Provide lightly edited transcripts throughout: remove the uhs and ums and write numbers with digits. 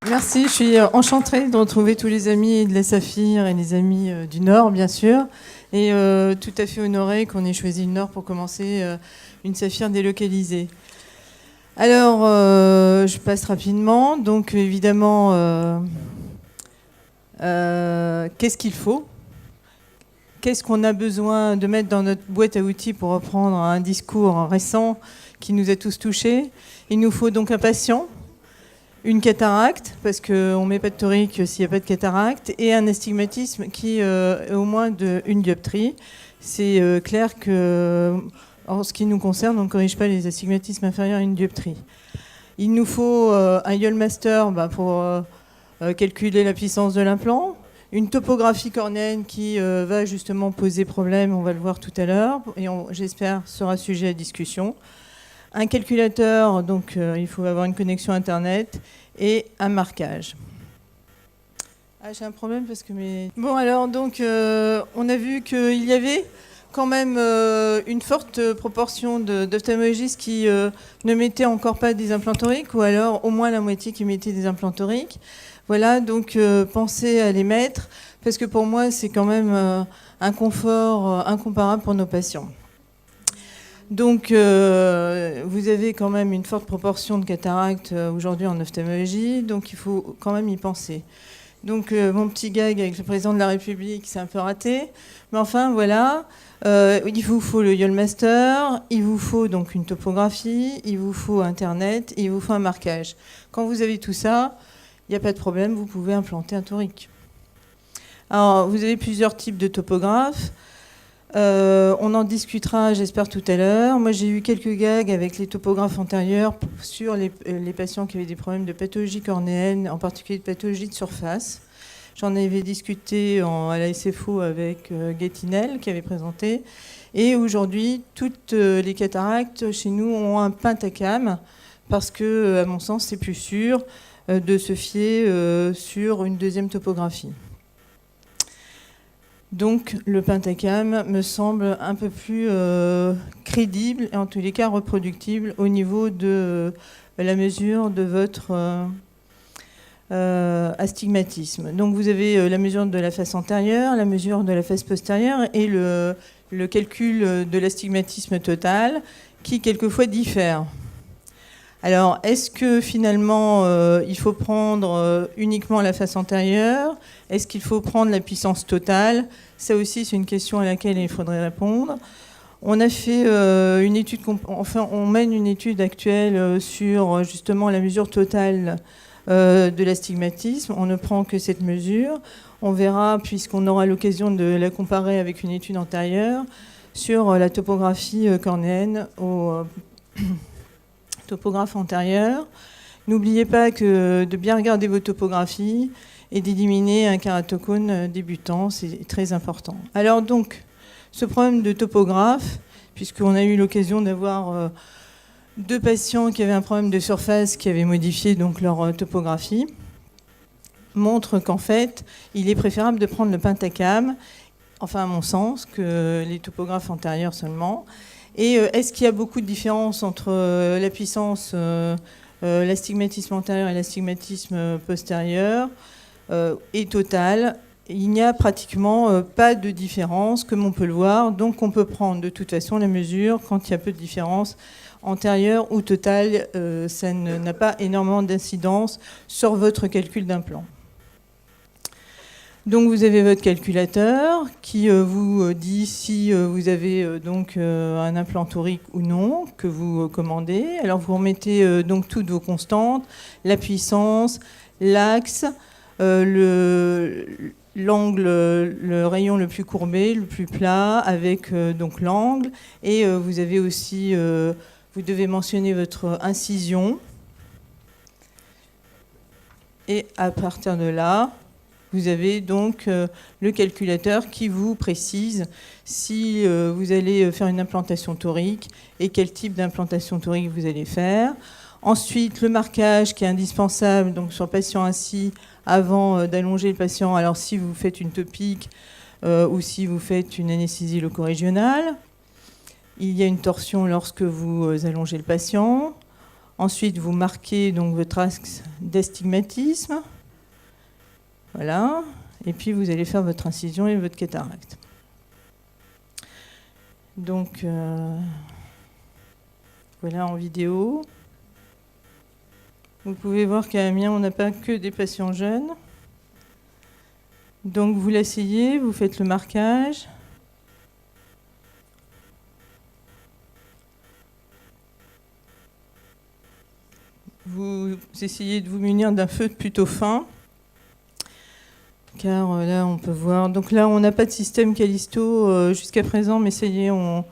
Merci, je suis enchantée de retrouver tous les amis de la Saphir et les amis du Nord, bien sûr. Et tout à fait honorée qu'on ait choisi le Nord pour commencer une Saphir délocalisée. Alors, je passe rapidement. Donc, évidemment, qu'est-ce qu'il faut ? Qu'est-ce qu'on a besoin de mettre dans notre boîte à outils pour reprendre un discours récent qui nous a tous touchés ? Il nous faut donc un patient, une cataracte, parce qu'on ne met pas de torique s'il n'y a pas de cataracte, et un astigmatisme qui est au moins une dioptrie. C'est clair que, en ce qui nous concerne, on ne corrige pas les astigmatismes inférieurs à une dioptrie. Il nous faut un YOLMaster pour calculer la puissance de l'implant, une topographie cornéenne qui va justement poser problème, on va le voir tout à l'heure, et j'espère sera sujet à discussion. Un calculateur, donc il faut avoir une connexion Internet, et un marquage. Ah, j'ai un problème parce que mes... Bon, alors, donc, on a vu qu'il y avait quand même une forte proportion d'ophtalmologistes qui ne mettaient encore pas des implants toriques, ou alors au moins la moitié qui mettaient des implants toriques. Voilà, donc pensez à les mettre, parce que pour moi, c'est quand même un confort incomparable pour nos patients. Donc, vous avez quand même une forte proportion de cataractes aujourd'hui en ophtalmologie, donc il faut quand même y penser. Donc, mon petit gag avec le président de la République, c'est un peu raté. Mais enfin, voilà, il vous faut le YOLMaster, il vous faut donc une topographie, il vous faut Internet, et il vous faut un marquage. Quand vous avez tout ça, il n'y a pas de problème, vous pouvez implanter un torique. Alors, vous avez plusieurs types de topographes. On en discutera, j'espère, tout à l'heure. Moi, j'ai eu quelques gags avec les topographes antérieurs sur les patients qui avaient des problèmes de pathologie cornéenne, en particulier de pathologie de surface. J'en avais discuté à la SFO avec Guettinel, qui avait présenté. Et aujourd'hui, toutes les cataractes chez nous ont un pentacam, parce que, à mon sens, c'est plus sûr de se fier sur une deuxième topographie. Donc le pentacam me semble un peu plus crédible et en tous les cas reproductible au niveau de la mesure de votre astigmatisme. Donc vous avez la mesure de la face antérieure, la mesure de la face postérieure et le calcul de l'astigmatisme total qui quelquefois diffère. Alors, est-ce que finalement, il faut prendre uniquement la face antérieure ? Est-ce qu'il faut prendre la puissance totale ? Ça aussi, c'est une question à laquelle il faudrait répondre. On a fait une étude, on mène une étude actuelle sur justement la mesure totale de l'astigmatisme. On ne prend que cette mesure. On verra, puisqu'on aura l'occasion de la comparer avec une étude antérieure, sur la topographie cornéenne au topographe antérieur. N'oubliez pas de bien regarder vos topographies et d'éliminer un kératocone débutant, c'est très important. Alors donc, ce problème de topographe, puisqu'on a eu l'occasion d'avoir deux patients qui avaient un problème de surface qui avaient modifié donc leur topographie, montre qu'en fait, il est préférable de prendre le pentacam, enfin à mon sens, que les topographes antérieurs seulement. Et est-ce qu'il y a beaucoup de différence entre la puissance, l'astigmatisme antérieur et l'astigmatisme postérieur et total ? Il n'y a pratiquement pas de différence, comme on peut le voir. Donc on peut prendre de toute façon la mesure quand il y a peu de différence antérieure ou totale. Ça n'a pas énormément d'incidence sur votre calcul d'implant. Donc vous avez votre calculateur qui vous dit si vous avez donc un implant torique ou non que vous commandez. Alors vous remettez donc toutes vos constantes, la puissance, l'axe, l'angle, le rayon le plus courbé, le plus plat, avec donc l'angle. Et vous avez aussi, vous devez mentionner votre incision. Et à partir de là, vous avez donc le calculateur qui vous précise si vous allez faire une implantation torique et quel type d'implantation torique vous allez faire. Ensuite, le marquage qui est indispensable donc sur le patient assis avant d'allonger le patient. Alors si vous faites une topique ou si vous faites une anesthésie locorégionale. Il y a une torsion lorsque vous allongez le patient. Ensuite, vous marquez donc votre axe d'astigmatisme. Voilà. Et puis, vous allez faire votre incision et votre cataracte. Donc, voilà en vidéo. Vous pouvez voir qu'à Amiens, on n'a pas que des patients jeunes. Donc, vous l'asseyez, vous faites le marquage. Vous essayez de vous munir d'un feutre plutôt fin, car là on peut voir. Donc là on n'a pas de système Callisto jusqu'à présent, mais ça y est, on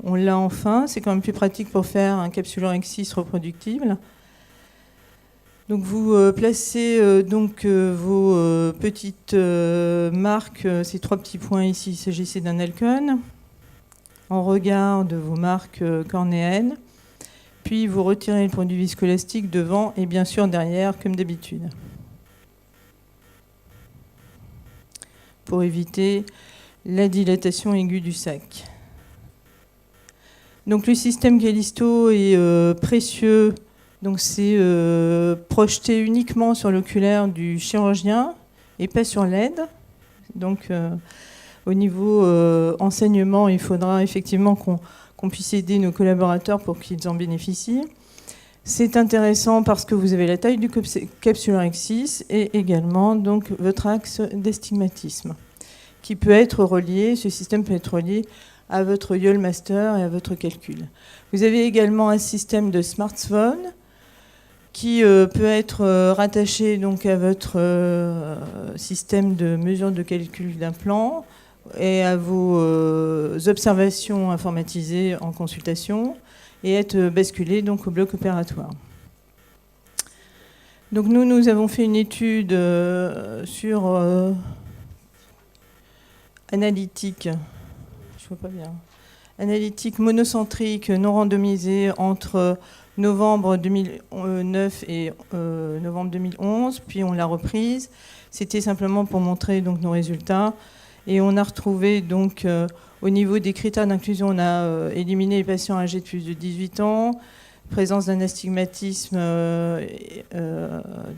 l'a enfin. C'est quand même plus pratique pour faire un capsuleur X6 reproductible. Donc vous placez vos petites marques, ces 3 petits points ici, il s'agissait d'un Alcon, en regard de vos marques cornéennes. Puis vous retirez le produit viscoélastique devant et bien sûr derrière, comme d'habitude. Pour éviter la dilatation aiguë du sac. Donc le système Callisto est précieux. Donc c'est projeté uniquement sur l'oculaire du chirurgien et pas sur l'aide. Donc au niveau enseignement, il faudra effectivement qu'on puisse aider nos collaborateurs pour qu'ils en bénéficient. C'est intéressant parce que vous avez la taille du capsuleur X6 et également donc, votre axe d'astigmatisme qui peut être relié, ce système peut être relié à votre YOL Master et à votre calcul. Vous avez également un système de smartphone qui peut être rattaché donc, à votre système de mesure de calcul d'implant et à vos observations informatisées en consultation et être basculé donc, au bloc opératoire. Donc nous avons fait une étude sur analytique, je vois pas bien, analytique monocentrique non randomisée entre novembre 2009 et novembre 2011, puis on l'a reprise. C'était simplement pour montrer donc, nos résultats. Et on a retrouvé, donc, au niveau des critères d'inclusion, on a éliminé les patients âgés de plus de 18 ans, présence d'un astigmatisme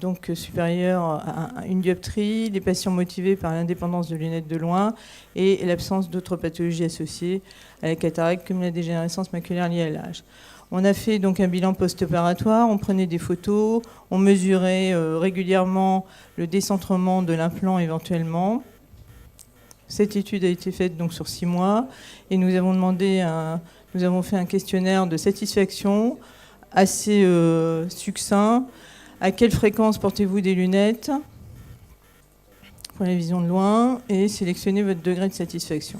donc supérieur à une dioptrie, les patients motivés par l'indépendance de lunettes de loin et l'absence d'autres pathologies associées à la cataracte comme la dégénérescence maculaire liée à l'âge. On a fait donc un bilan post-opératoire, on prenait des photos, on mesurait régulièrement le décentrement de l'implant éventuellement. Cette étude a été faite donc sur 6 mois et nous avons fait un questionnaire de satisfaction assez succinct. À quelle fréquence portez-vous des lunettes pour la vision de loin et sélectionnez votre degré de satisfaction.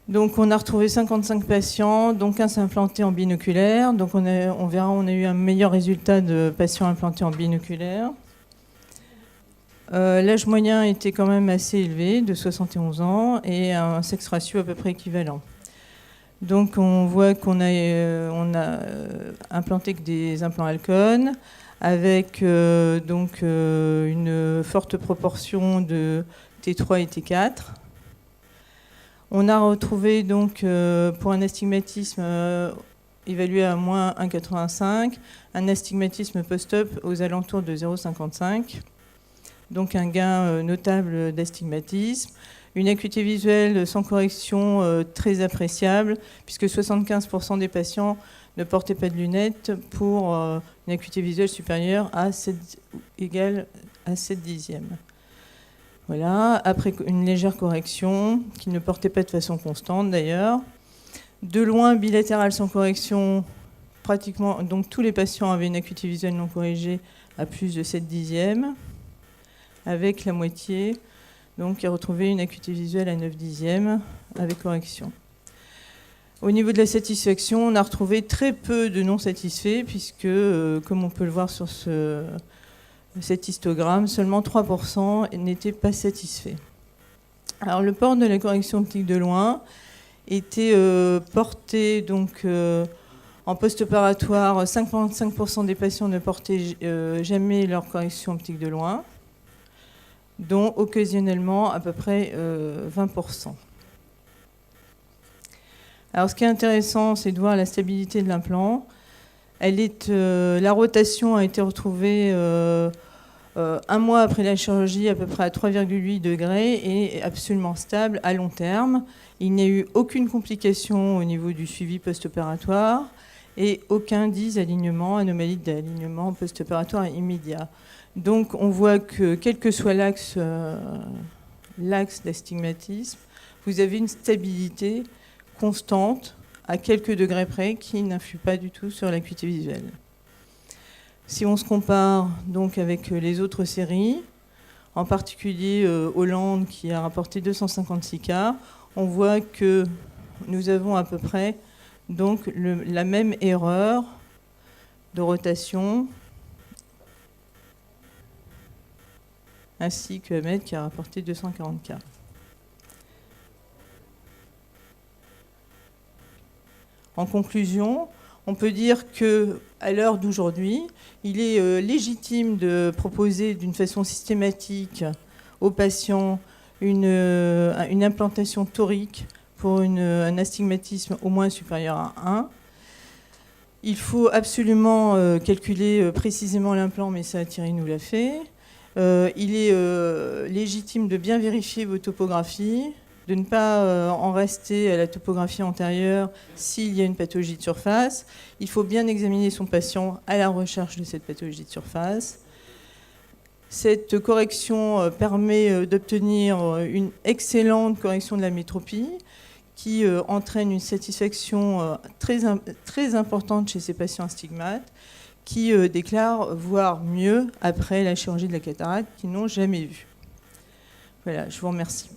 Donc on a retrouvé 55 patients, donc un s'est implanté en binoculaire. Donc on verra, on a eu un meilleur résultat de patients implantés en binoculaire. L'âge moyen était quand même assez élevé, de 71 ans, et un sexe ratio à peu près équivalent. Donc on voit qu'on a implanté que des implants Alcon, avec une forte proportion de T3 et T4. On a retrouvé donc pour un astigmatisme évalué à moins 1,85, un astigmatisme post-op aux alentours de 0,55. Donc un gain notable d'astigmatisme, une acuité visuelle sans correction très appréciable, puisque 75% des patients ne portaient pas de lunettes pour une acuité visuelle supérieure à 7, égale à 7 dixièmes. Voilà, après une légère correction, qui ne portait pas de façon constante d'ailleurs. De loin, bilatéral sans correction, pratiquement, donc tous les patients avaient une acuité visuelle non corrigée à plus de 7 dixièmes. Avec la moitié, donc qui a retrouvé une acuité visuelle à 9 dixièmes avec correction. Au niveau de la satisfaction, on a retrouvé très peu de non-satisfaits, puisque, comme on peut le voir sur cet histogramme, seulement 3% n'étaient pas satisfaits. Alors le port de la correction optique de loin était porté donc, en post-opératoire. 55% des patients ne portaient jamais leur correction optique de loin, dont occasionnellement à peu près 20%. Alors ce qui est intéressant, c'est de voir la stabilité de l'implant. La rotation a été retrouvée 1 mois après la chirurgie, à peu près à 3,8 degrés, et absolument stable à long terme. Il n'y a eu aucune complication au niveau du suivi post-opératoire et aucun dysalignement, anomalie d'alignement post-opératoire immédiat. Donc on voit que quel que soit l'axe d'astigmatisme, vous avez une stabilité constante à quelques degrés près qui n'influe pas du tout sur l'acuité visuelle. Si on se compare donc avec les autres séries, en particulier Hollande qui a rapporté 256 cas, on voit que nous avons à peu près donc la même erreur de rotation, ainsi que Ahmed qui a rapporté 240 cas. En conclusion, on peut dire qu'à l'heure d'aujourd'hui, il est légitime de proposer d'une façon systématique aux patients une implantation torique pour un astigmatisme au moins supérieur à 1. Il faut absolument calculer précisément l'implant, mais ça Thierry nous l'a fait. Il est légitime de bien vérifier vos topographies, de ne pas en rester à la topographie antérieure s'il y a une pathologie de surface. Il faut bien examiner son patient à la recherche de cette pathologie de surface. Cette correction permet d'obtenir une excellente correction de la métropie qui entraîne une satisfaction très importante chez ces patients astigmates qui déclarent voir mieux après la chirurgie de la cataracte qu'ils n'ont jamais vu. Voilà, je vous remercie.